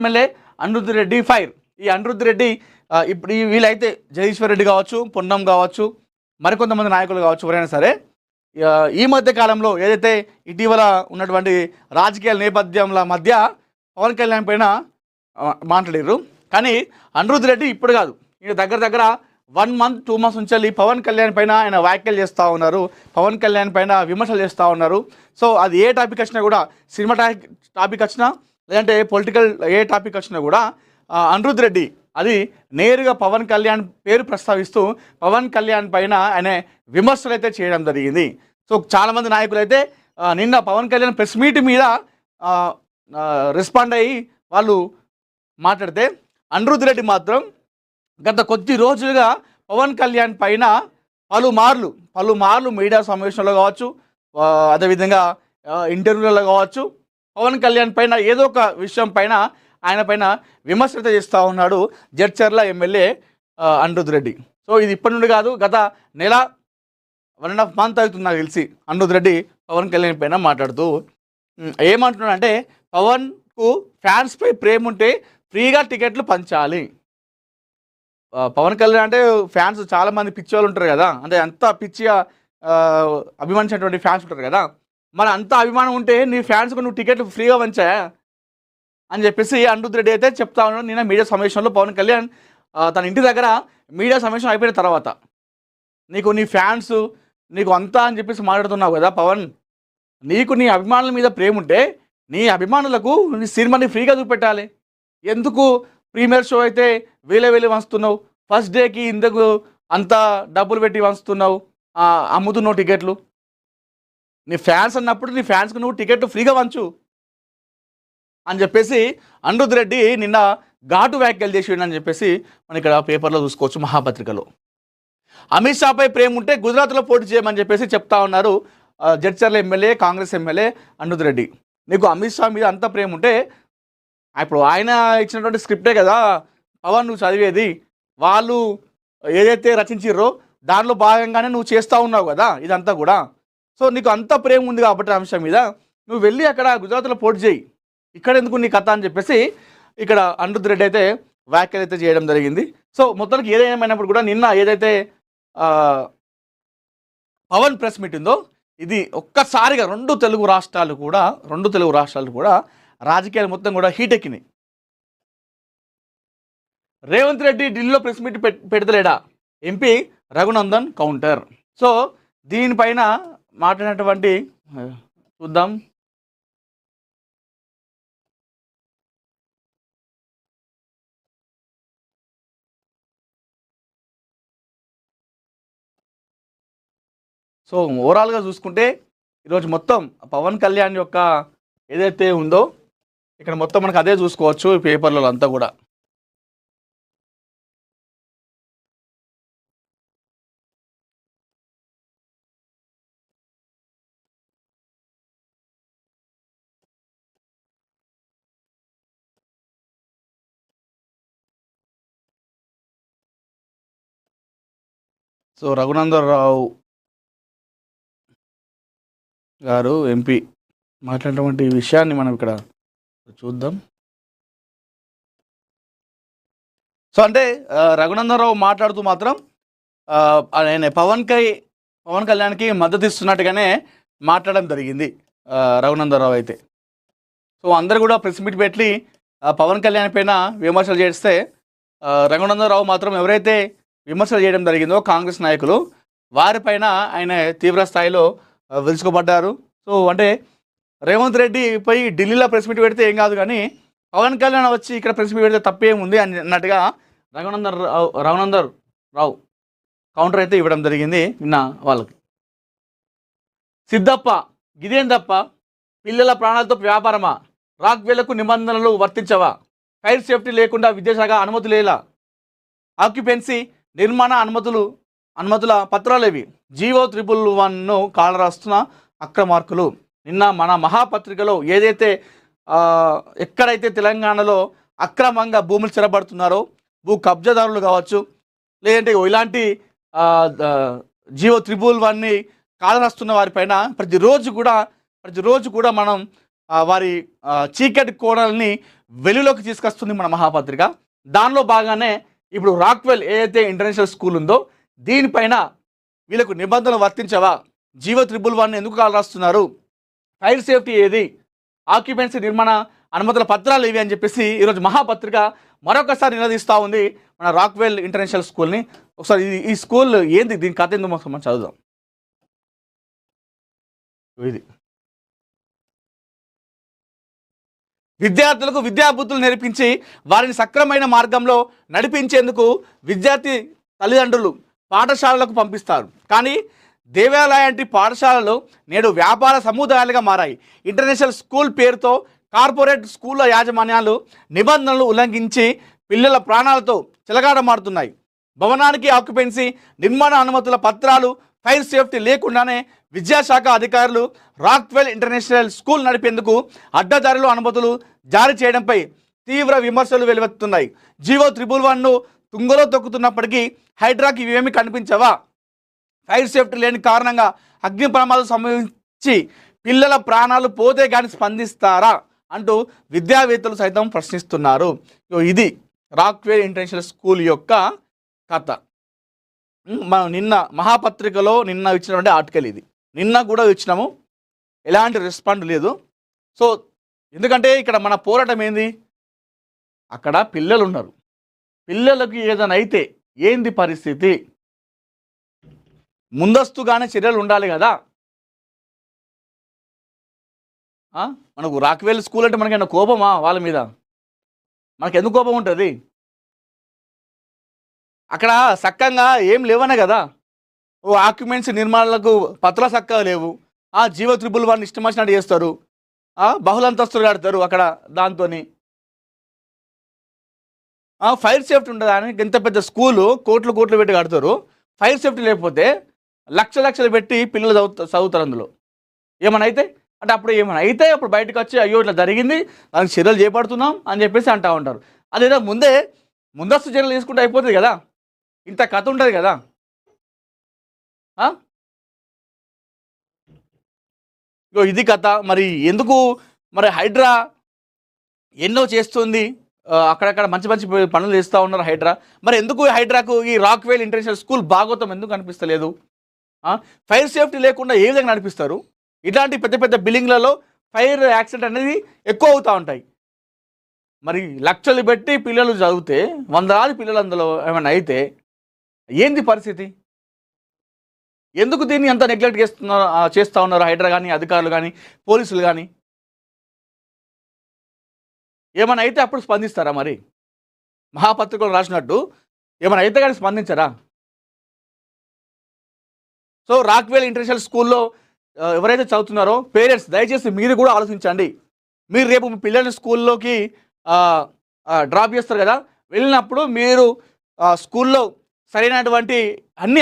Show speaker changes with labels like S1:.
S1: MLA Anirudh Reddy fire. ఈ అనిరుద్ధ్ రెడ్డి ఇప్పుడు వీళ్ళైతే జగదీశ్వర్ రెడ్డి కావచ్చు, పొన్నం కావచ్చు, మరికొంతమంది నాయకులు కావచ్చు, ఎవరైనా సరే ఈ మధ్య కాలంలో ఏదైతే ఇటీవల ఉన్నటువంటి రాజకీయాల నేపథ్యంల మధ్య పవన్ కళ్యాణ్ పైన మాట్లాడారు. కానీ అనిరుద్ధ్ రెడ్డి ఇప్పుడు కాదు, ఈయన దగ్గర 1 month 2 months నుంచి పవన్ కళ్యాణ్ పైన ఆయన వ్యాఖ్యలు చేస్తూ ఉన్నారు, పవన్ కళ్యాణ్ పైన విమర్శలు చేస్తూ ఉన్నారు. సో అది ఏ టాపిక్ వచ్చినా కూడా, సినిమా టాపిక్ వచ్చినా లేదంటే పొలిటికల్ ఏ టాపిక్ వచ్చినా కూడా అనిరుద్ధ్ రెడ్డి అది నేరుగా పవన్ కళ్యాణ్ పేరు ప్రస్తావిస్తూ పవన్ కళ్యాణ్ పైన ఆయన విమర్శలు అయితే చేయడం జరిగింది. సో చాలామంది నాయకులు అయితే నిన్న పవన్ కళ్యాణ్ ప్రెస్ మీట్ మీద రెస్పాండ్ అయ్యి వాళ్ళు మాట్లాడితే, అనిరుద్ధ్ రెడ్డి మాత్రం గత కొద్ది రోజులుగా పవన్ కళ్యాణ్ పైన పలుమార్లు మీడియా సమావేశంలో కావచ్చు, అదేవిధంగా ఇంటర్వ్యూలలో కావచ్చు, పవన్ కళ్యాణ్ పైన ఏదో ఒక విషయం పైన ఆయన పైన విమర్శలు చేస్తూ ఉన్నాడు జడ్చర్ల ఎమ్మెల్యే అనిరుద్ధ్ రెడ్డి. సో ఇది ఇప్పటి నుండి కాదు, గత నెల 1.5 month అవుతుంది నాకు తెలిసి అనిరుద్ధ్ రెడ్డి పవన్ కళ్యాణ్ పైన మాట్లాడుతూ ఏమంటున్నాడు అంటే, పవన్కు ఫ్యాన్స్పై ప్రేమ ఉంటే ఫ్రీగా టికెట్లు పంచాలి. పవన్ కళ్యాణ్ అంటే ఫ్యాన్స్ చాలామంది పిచ్చి వాళ్ళు ఉంటారు కదా, అంటే అంత పిచ్చిగా అభిమానించినటువంటి ఫ్యాన్స్ ఉంటారు కదా, మరి అంత అభిమానం ఉంటే నీ ఫ్యాన్స్కు నువ్వు టికెట్లు ఫ్రీగా పంచా అని చెప్పేసి అనిరుద్ధ్ రెడ్డి అయితే చెప్తా ఉన్నాడు. నిన్న మీడియా సమావేశంలో పవన్ కళ్యాణ్ తన ఇంటి దగ్గర మీడియా సమావేశం అయిపోయిన తర్వాత, నీ ఫ్యాన్స్ నీకు అంతా అని చెప్పేసి మాట్లాడుతున్నావు కదా పవన్, నీకు నీ అభిమానుల మీద ప్రేమ ఉంటే నీ అభిమానులకు నీ సినిమాని ఫ్రీగా చూపెట్టాలి. ఎందుకు ప్రీమియర్ షో అయితే వేలే వంచుతున్నావు, ఫస్ట్ డేకి ఇందుకు అంత డబ్బులు పెట్టి వంచుతున్నావు, అమ్ముతున్నావు టికెట్లు. నీ ఫ్యాన్స్ అన్నప్పుడు నీ ఫ్యాన్స్కి నువ్వు టికెట్లు ఫ్రీగా వంచు అని చెప్పేసి అనిరుద్ధ్ రెడ్డి నిన్న ఘాటు వ్యాఖ్యలు చేసిండు అని చెప్పేసి మనం ఇక్కడ పేపర్లో చూసుకోవచ్చు, మహాపత్రికలో. అమిత్ షాపై ప్రేమ ఉంటే గుజరాత్లో పోటీ చేయమని చెప్పేసి చెప్తా ఉన్నారు జడ్చర్ల ఎమ్మెల్యే, కాంగ్రెస్ ఎమ్మెల్యే అనిరుద్ధ్ రెడ్డి. నీకు అమిత్ షా మీద అంత ప్రేమ ఉంటే, ఇప్పుడు ఆయన ఇచ్చినటువంటి స్క్రిప్టే కదా పవన్ నువ్వు చదివేది, వాళ్ళు ఏదైతే రచించిర్రో దానిలో భాగంగానే నువ్వు చేస్తూ ఉన్నావు కదా ఇదంతా కూడా. సో నీకు అంత ప్రేమ ఉంది కాబట్టి అంశం మీద నువ్వు వెళ్ళి అక్కడ గుజరాత్లో పోటీ చేయి, ఇక్కడ ఎందుకు నీ కథ అని చెప్పేసి ఇక్కడ అనిరుద్ధ్ రెడ్డి అయితే వ్యాఖ్యలు అయితే చేయడం జరిగింది. సో మొత్తానికి ఏదైనప్పుడు కూడా నిన్న ఏదైతే పవన్ ప్రెస్ మీట్ ఉందో ఇది ఒక్కసారిగా రెండు తెలుగు రాష్ట్రాలు కూడా రాజకీయాలు మొత్తం కూడా హీట్ ఎక్కినాయి. రేవంత్ రెడ్డి ఢిల్లీలో ప్రెస్ మీట్ పెడతలేడా, ఎంపీ రఘునందన్ కౌంటర్. సో దీనిపైన మాట్లాడినటువంటి చూద్దాం. సో ఓవరాల్గా చూసుకుంటే ఈరోజు మొత్తం పవన్ కళ్యాణ్ యొక్క ఏదైతే ఉందో ఇక్కడ మొత్తం మనకు అదే చూసుకోవచ్చు ఈ పేపర్లలో అంతా కూడా. సో రఘునందన్ రావు గారు ఎంపీ మాట్లాడినటువంటి విషయాన్ని మనం ఇక్కడ చూద్దాం. సో అంటే రఘునందన్ రావు మాట్లాడుతూ మాత్రం ఆయన పవన్ కళ్యాణ్కి మద్దతు ఇస్తున్నట్టుగానే మాట్లాడడం జరిగింది రఘునందన్ రావు అయితే. సో అందరు కూడా ప్రెస్ మీట్ పెట్టి పవన్ కళ్యాణ్ పైన విమర్శలు చేస్తే రఘునందన్ రావు మాత్రం ఎవరైతే విమర్శలు చేయడం జరిగిందో కాంగ్రెస్ నాయకులు వారిపైన ఆయన తీవ్ర స్థాయిలో విరుచుకుపడ్డారు. సో అంటే రేవంత్ రెడ్డి పోయి ఢిల్లీలో ప్రెస్ మీట్ పెడితే ఏం కాదు, కానీ పవన్ కళ్యాణ్ వచ్చి ఇక్కడ ప్రెస్ మీట్ పెడితే తప్పేముంది అన్నట్టుగా రఘునందన్ రావు కౌంటర్ అయితే ఇవ్వడం జరిగింది నిన్న వాళ్ళకి. సిద్ధప్ప గిదేం తప్ప, పిల్లల ప్రాణాలతో వ్యాపారమా, రాక్వేలకు నిబంధనలు వర్తించవా, ఫైర్ సేఫ్టీ లేకుండా విద్యాశాఖ అనుమతులేలా, ఆక్యుపెన్సీ నిర్మాణ అనుమతుల పత్రాలేవి, జీవో 311ను కాలరాస్తున్న అక్రమార్కులు. నిన్న మన మహాపత్రికలో ఏదైతే ఎక్కడైతే తెలంగాణలో అక్రమంగా భూములు చెరబడుతున్నారో, భూ కబ్జాదారులు కావచ్చు, లేదంటే ఇలాంటి జీవో 311ని కాలరాస్తున్న వారిపైన ప్రతిరోజు కూడా మనం వారి చీకటి కోణాలని వెలుగులోకి తీసుకొస్తుంది మన మహాపత్రిక. దానిలో భాగానే ఇప్పుడు రాక్వెల్ ఏదైతే ఇంటర్నేషనల్ స్కూల్ ఉందో దీనిపైన వీళ్ళకు నిబంధనలు వర్తించవా, జీవో 111 ఎందుకు కాల్ రాస్తున్నారు, ఫైర్ సేఫ్టీ ఏది, ఆక్యుపెన్సీ నిర్మాణ అనుమతుల పత్రాలు ఇవి అని చెప్పేసి ఈరోజు మహాపత్రిక మరొకసారి నిలదీస్తూ ఉంది మన రాక్వెల్ ఇంటర్నేషనల్ స్కూల్ని. ఒకసారి ఈ స్కూల్ ఏంది, దీని కథ ఎందుకు మనం చదువుదాం. ఇది విద్యార్థులకు విద్యాబుద్ధులు నేర్పించి వారిని సక్రమైన మార్గంలో నడిపించేందుకు విద్యార్థి తల్లిదండ్రులు పాఠశాలలకు పంపిస్తారు. కానీ దేవాలయంటి పాఠశాలలు నేడు వ్యాపార సముదాయాలుగా మారాయి. ఇంటర్నేషనల్ స్కూల్ పేరుతో కార్పొరేట్ స్కూళ్ళ యాజమాన్యాలు నిబంధనలు ఉల్లంఘించి పిల్లల ప్రాణాలతో చిలగాటమాడుతున్నాయి. భవనానికి ఆక్యుపెన్సీ, నిర్మాణ అనుమతుల పత్రాలు, ఫైర్ సేఫ్టీ లేకుండానే విద్యాశాఖ అధికారులు రాక్వెల్ ఇంటర్నేషనల్ స్కూల్ నడిపేందుకు అడ్డదారులు అనుమతులు జారీ చేయడంపై తీవ్ర విమర్శలు వెలువెత్తుతున్నాయి. జీవో 111ను తుంగలో తొక్కుతున్నప్పటికీ హైడ్రాకి ఇవేమీ కనిపించవా, ఫైర్ సేఫ్టీ లేని కారణంగా అగ్ని ప్రమాదాలు సంభవించి పిల్లల ప్రాణాలు పోతే కానీ స్పందిస్తారా అంటూ విద్యావేత్తలు సైతం ప్రశ్నిస్తున్నారు. ఇది రాక్వెల్ ఇంటర్నేషనల్ స్కూల్ యొక్క కథ. మనం నిన్న మహాపత్రికలో నిన్న ఇచ్చినటువంటి ఆర్టికల్ ఇది. నిన్న కూడా ఇచ్చినాము, ఎలాంటి రెస్పాండ్ లేదు. సో ఎందుకంటే ఇక్కడ మన పోరాటం ఏంది, అక్కడ పిల్లలు ఉన్నారు, పిల్లలకి ఏదైనా అయితే ఏంది పరిస్థితి, ముందస్తుగానే చర్యలు ఉండాలి కదా. మనకు రాక్వెల్ స్కూల్ అంటే మనకైనా కోపమా వాళ్ళ మీద, మనకు ఎందుకు కోపం ఉంటుంది, అక్కడ సక్కంగా ఏం లేవనే కదా. ఓ ఆక్యుమెంట్స్ నిర్మాణాలకు పత్రాలు చక్కగా లేవు, జీవో 111 ఇష్టం వచ్చినట్టు చేస్తారు, బహుళంతస్తులు కడతారు అక్కడ. దాంతో ఫైర్ సేఫ్టీ ఉండదా అని ఇంత పెద్ద స్కూలు కోట్లు కోట్లు పెట్టి కడతారు, ఫైర్ సేఫ్టీ లేకపోతే లక్షలు పెట్టి పిల్లలు చదువుతారు అందులో. ఏమైనా అయితే అంటే అప్పుడు ఏమైనా అయితే అప్పుడు బయటకు వచ్చి అయ్యో ఇట్లా జరిగింది దానికి చర్యలు చేపడుతున్నాం అని చెప్పేసి అంటూ ఉంటారు. అదేదో ముందస్తు చర్యలు తీసుకుంటే అయిపోతుంది కదా, ఇంత కథ ఉంటుంది కదా. ఇది కథ. మరి ఎందుకు మరి హైడ్రా ఎన్నో చేస్తుంది, అక్కడక్కడ మంచి మంచి పనులు చేస్తూ ఉన్నారు హైడ్రా. మరి ఎందుకు హైడ్రాకు ఈ రాక్వెల్ ఇంటర్నేషనల్ స్కూల్ భాగవతం ఎందుకు అనిపిస్తలేదు? ఫైర్ సేఫ్టీ లేకుండా ఏ విధంగా నడిపిస్తారు? ఇట్లాంటి పెద్ద పెద్ద బిల్డింగ్లలో ఫైర్ యాక్సిడెంట్ అనేది ఎక్కువ అవుతూ ఉంటాయి. మరి లక్షలు పెట్టి పిల్లలు చదివితే వందలాది పిల్లలు అందులో ఏమైనా అయితే ఏంది పరిస్థితి? ఎందుకు దీన్ని అంత నెగ్లెక్ట్ చేస్తూ ఉన్నారు హైడ్రా కానీ, అధికారులు కానీ, పోలీసులు కానీ? ఏమైనా అయితే అప్పుడు స్పందిస్తారా? మరి మహాపత్రికలు రాసినట్టు ఏమైనా అయితే కానీ స్పందించరా? సో రాక్వెల్ ఇంటర్నేషనల్ స్కూల్లో ఎవరైతే చదువుతున్నారో పేరెంట్స్ దయచేసి మీరు కూడా ఆలోచించండి. మీరు రేపు మీ పిల్లల్ని స్కూల్లోకి డ్రాప్ చేస్తారు కదా, వెళ్ళినప్పుడు మీరు స్కూల్లో సరైనటువంటి అన్ని